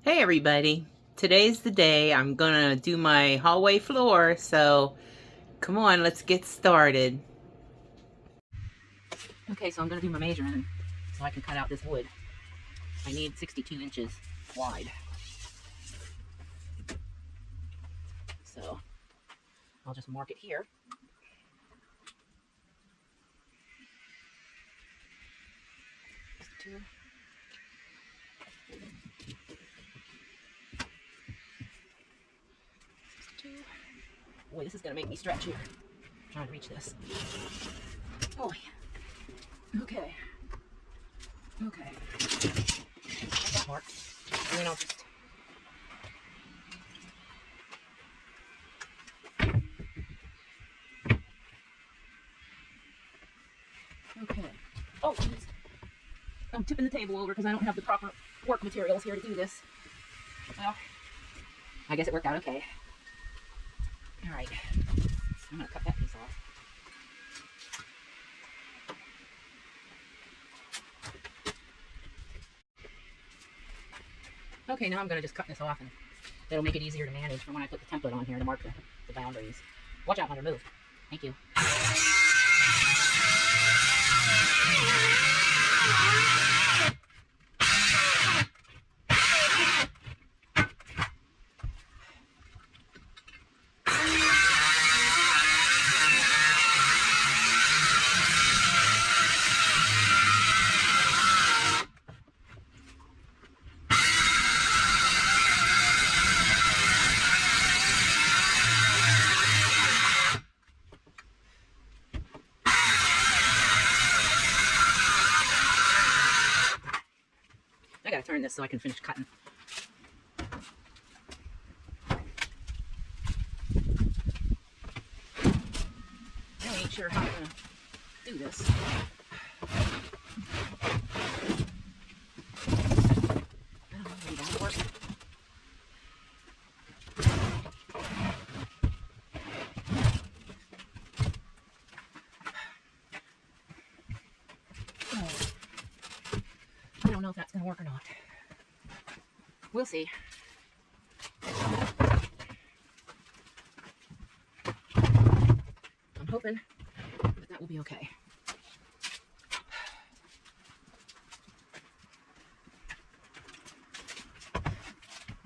Hey everybody, today's the day I'm gonna do my hallway floor, so come on, let's get started. Okay, so I'm gonna do my measuring so I can cut out this wood. I need 62 inches wide. So I'll just mark it here. Two. Boy, this is gonna make me stretch here. I'm trying to reach this. Oh yeah. Okay. Okay. Got that marked. And then I'll just okay. Oh, geez. I'm tipping the table over because I don't have the proper work materials here to do this. Well, I guess it worked out okay. All right, I'm gonna cut that piece off. Okay, now I'm gonna just cut this off, and it'll make it easier to manage for when I put the template on here to mark the boundaries. Watch out, Hunter, move. Thank you. I gotta turn this so I can finish cutting. I ain't sure how I'm gonna do this. I don't know, maybe that'll work. Oh, I don't know if that's gonna work or not. We'll see. I'm hoping that will be okay.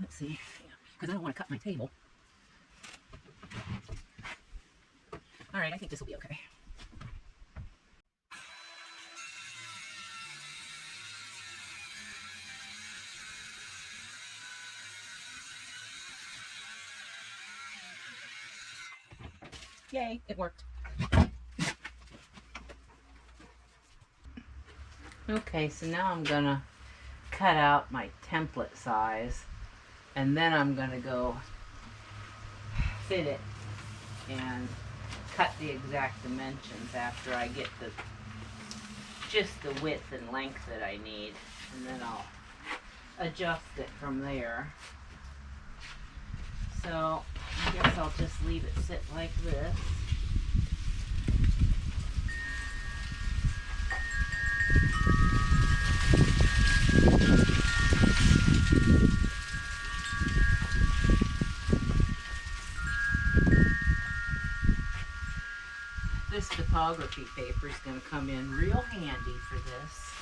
Let's see, because I don't want to cut my table. All right, I think this will be okay. Yay, it worked. Okay, so now I'm gonna cut out my template size, and then I'm gonna go fit it and cut the exact dimensions after I get just the width and length that I need, and then I'll adjust it from there. So I guess I'll just leave it sit like this. This photography paper is going to come in real handy for this.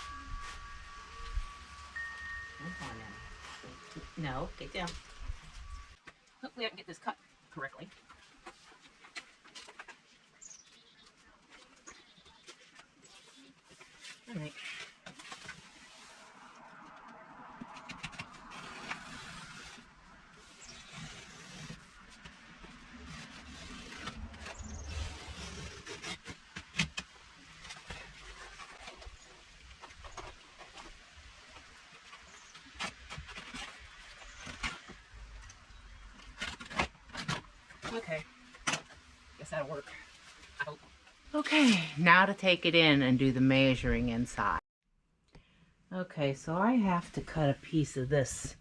Come on in. No, get down. Hopefully I can get this cut correctly. All right. Okay, guess that'll work, I hope. Okay, now to take it in and do the measuring inside. Okay, so I have to cut a piece of this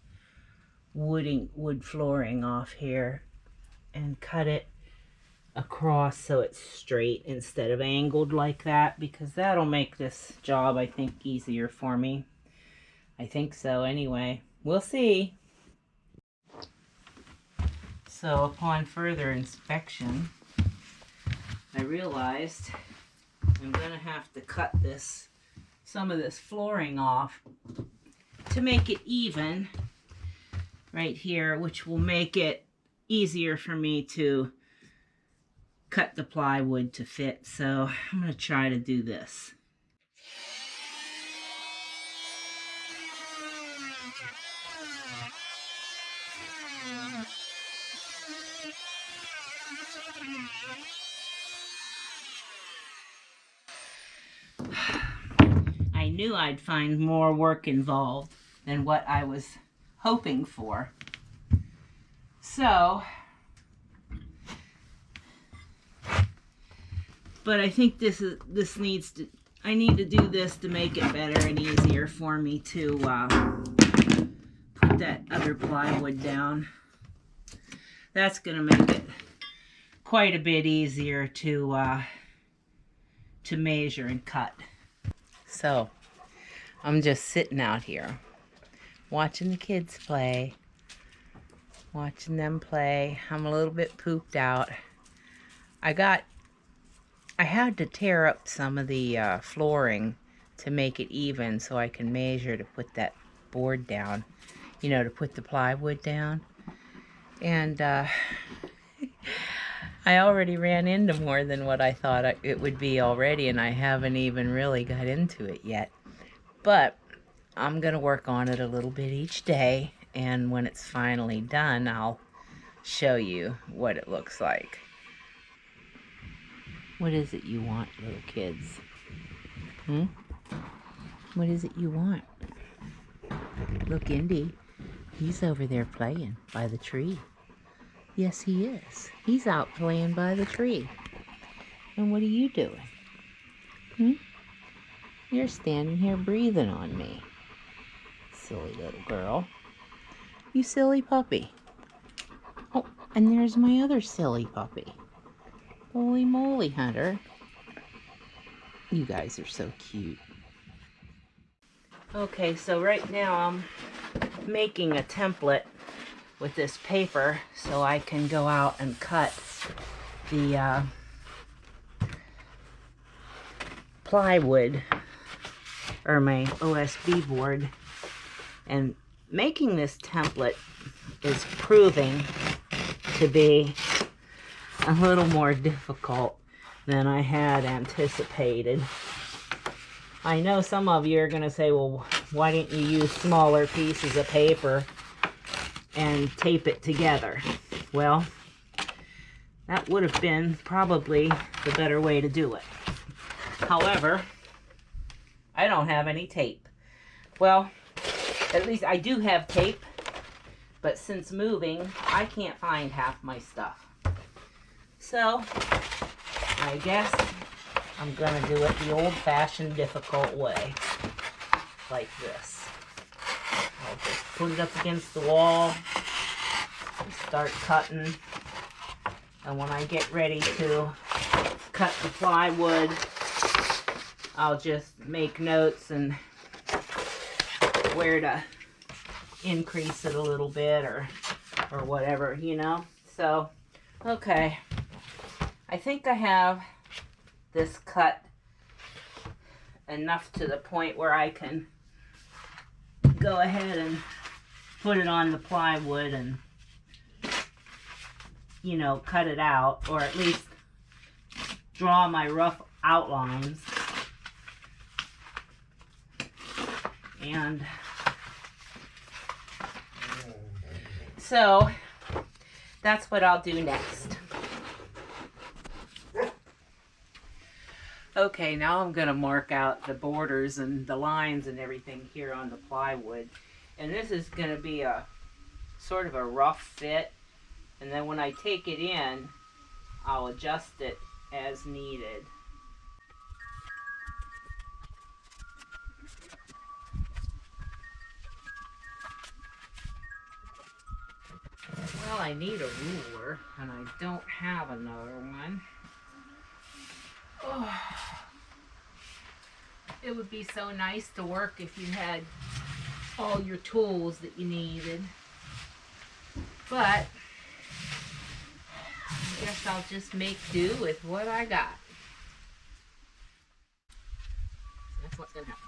wood flooring off here and cut it across so it's straight instead of angled like that, because that'll make this job, I think, easier for me. I think so anyway. We'll see. So upon further inspection, I realized I'm going to have to cut some of this flooring off to make it even right here, which will make it easier for me to cut the plywood to fit. So I'm going to try to do this. I knew I'd find more work involved than what I was hoping for. So, but I think I need to do this to make it better and easier for me to put that other plywood down. That's going to make it quite a bit easier to measure and cut. So, I'm just sitting out here watching the kids play. Watching them play. I'm a little bit pooped out. I had to tear up some of the flooring to make it even so I can measure to put that board down, you know, to put the plywood down. And I already ran into more than what I thought it would be already, and I haven't even really got into it yet. But I'm going to work on it a little bit each day, and when it's finally done, I'll show you what it looks like. What is it you want, little kids? What is it you want? Look, Indy, he's over there playing by the tree. Yes, he is. He's out playing by the tree. And what are you doing? You're standing here breathing on me. Silly little girl. You silly puppy. Oh, and there's my other silly puppy. Holy moly, Hunter. You guys are so cute. Okay, so right now I'm making a template with this paper so I can go out and cut the plywood or my OSB board. And making this template is proving to be a little more difficult than I had anticipated. I know some of you are going to say, well, why didn't you use smaller pieces of paper and tape it together? Well, that would have been probably the better way to do it. However, I don't have any tape. Well, at least I do have tape, but since moving, I can't find half my stuff. So, I guess I'm going to do it the old-fashioned, difficult way, like this. I'll just put it up against the wall and start cutting. And when I get ready to cut the plywood, I'll just make notes and where to increase it a little bit or whatever, you know. So, okay. I think I have this cut enough to the point where I can go ahead and put it on the plywood and, you know, cut it out, or at least draw my rough outlines. And so that's what I'll do next. Okay, now I'm going to mark out the borders and the lines and everything here on the plywood. And this is going to be a sort of a rough fit. And then when I take it in, I'll adjust it as needed. Well, I need a ruler, and I don't have another one. Oh, it would be so nice to work if you had all your tools that you needed. But I guess I'll just make do with what I got. That's what's gonna happen.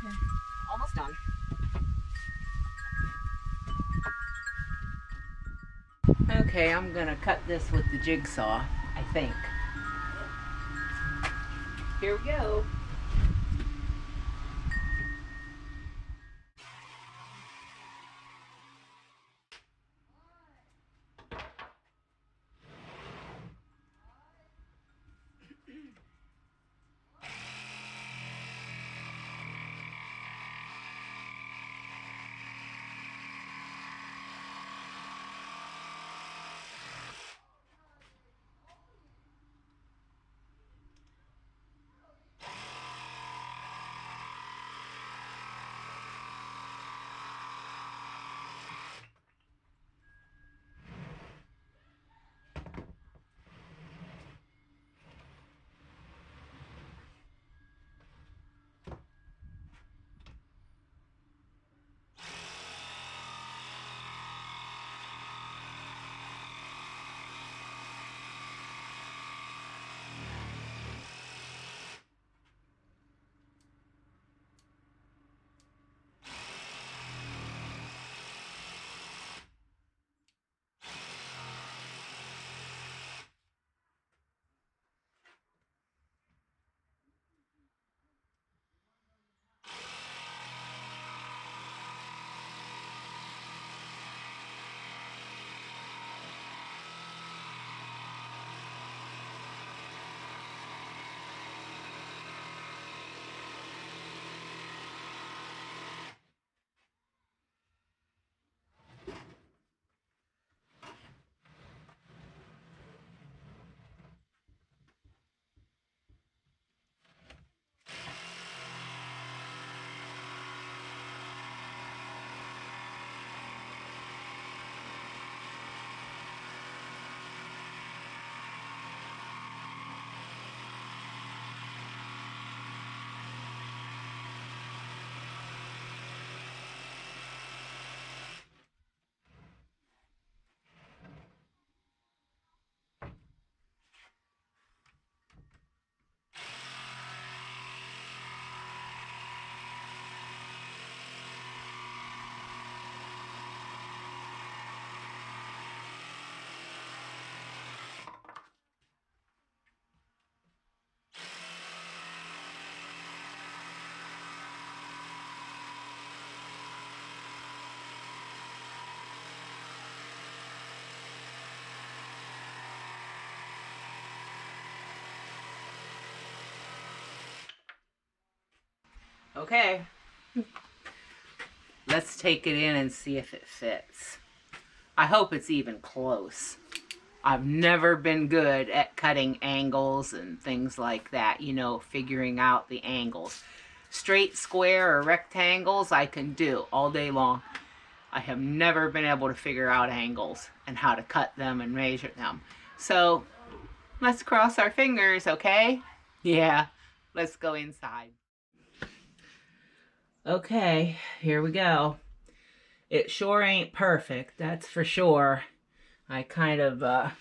Okay, almost done. Okay, I'm gonna cut this with the jigsaw, I think. Here we go. Okay, let's take it in and see if it fits. I hope it's even close. I've never been good at cutting angles and things like that, you know, figuring out the angles. Straight, square, or rectangles I can do all day long. I have never been able to figure out angles and how to cut them and measure them. So let's cross our fingers, okay? Yeah, let's go inside. Okay, here we go. It sure ain't perfect, that's for sure. I kind of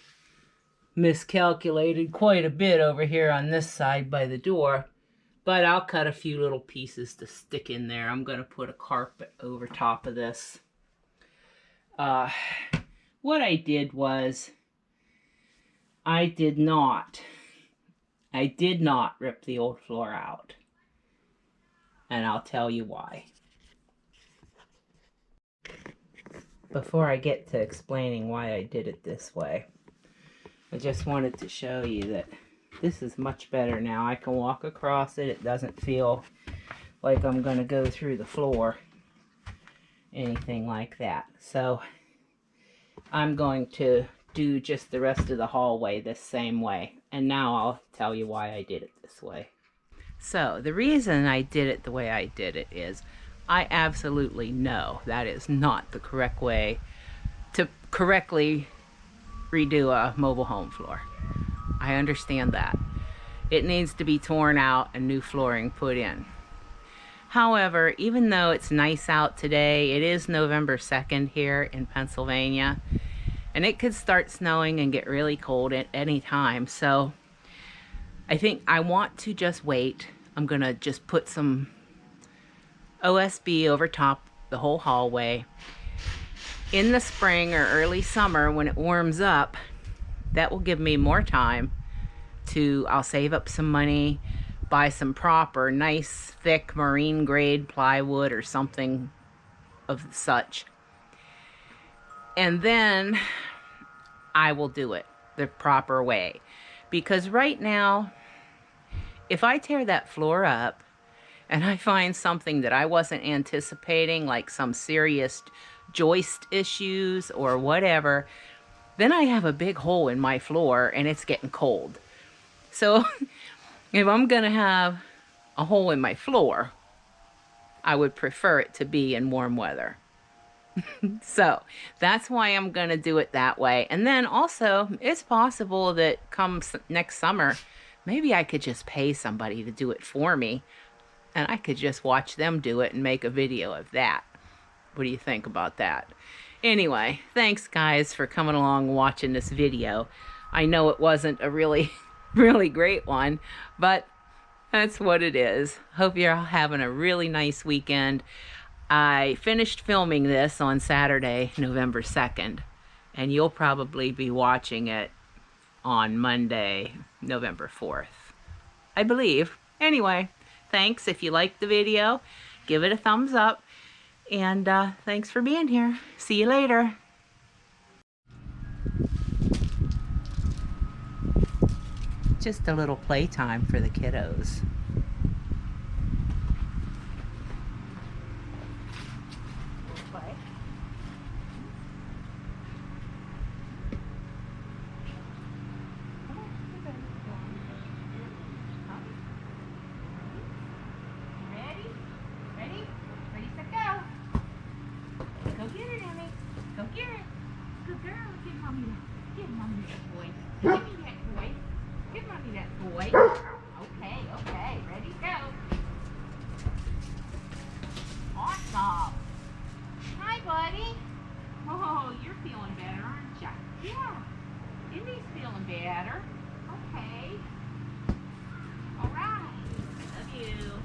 miscalculated quite a bit over here on this side by the door, but I'll cut a few little pieces to stick in there. I'm going to put a carpet over top of this. What I did was, I did not rip the old floor out. And I'll tell you why. Before I get to explaining why I did it this way, I just wanted to show you that this is much better now. I can walk across it. It doesn't feel like I'm going to go through the floor, anything like that. So I'm going to do just the rest of the hallway this same way. And now I'll tell you why I did it this way. So the reason I did it the way I did it is I absolutely know that is not the correct way to correctly redo a mobile home floor. I understand that. it needs to be torn out and new flooring put in. However, even though it's nice out today, it is November 2nd here in Pennsylvania, and it could start snowing and get really cold at any time. So I think I want to just wait. I'm gonna just put some OSB over top the whole hallway. In the spring or early summer when it warms up, that will give me more time to, I'll save up some money, buy some proper, nice, thick marine grade plywood or something of such. And then I will do it the proper way. Because right now, if I tear that floor up and I find something that I wasn't anticipating, like some serious joist issues or whatever, then I have a big hole in my floor and it's getting cold. So if I'm gonna have a hole in my floor, I would prefer it to be in warm weather. So that's why I'm gonna do it that way. And then also, it's possible that come next summer, maybe I could just pay somebody to do it for me, and I could just watch them do it and make a video of that. What do you think about that? Anyway, thanks guys for coming along watching this video. I know it wasn't a really great one, but that's what it is. Hope you're all having a really nice weekend. I finished filming this on Saturday, November 2nd, and you'll probably be watching it on Monday, November 4th, I believe. Anyway, thanks. If you liked the video, give it a thumbs up, and thanks for being here. See you later. Just a little playtime for the kiddos. Ready, set, go. Go get it, Emmy. Go get it. Good girl. Give mommy that. Give mommy that boy. Give me that boy. Give mommy that boy. Okay. Ready, go. Awesome. Hi, buddy. Oh, you're feeling better, aren't you? Yeah. Indy's feeling better. Okay. All right. Love you.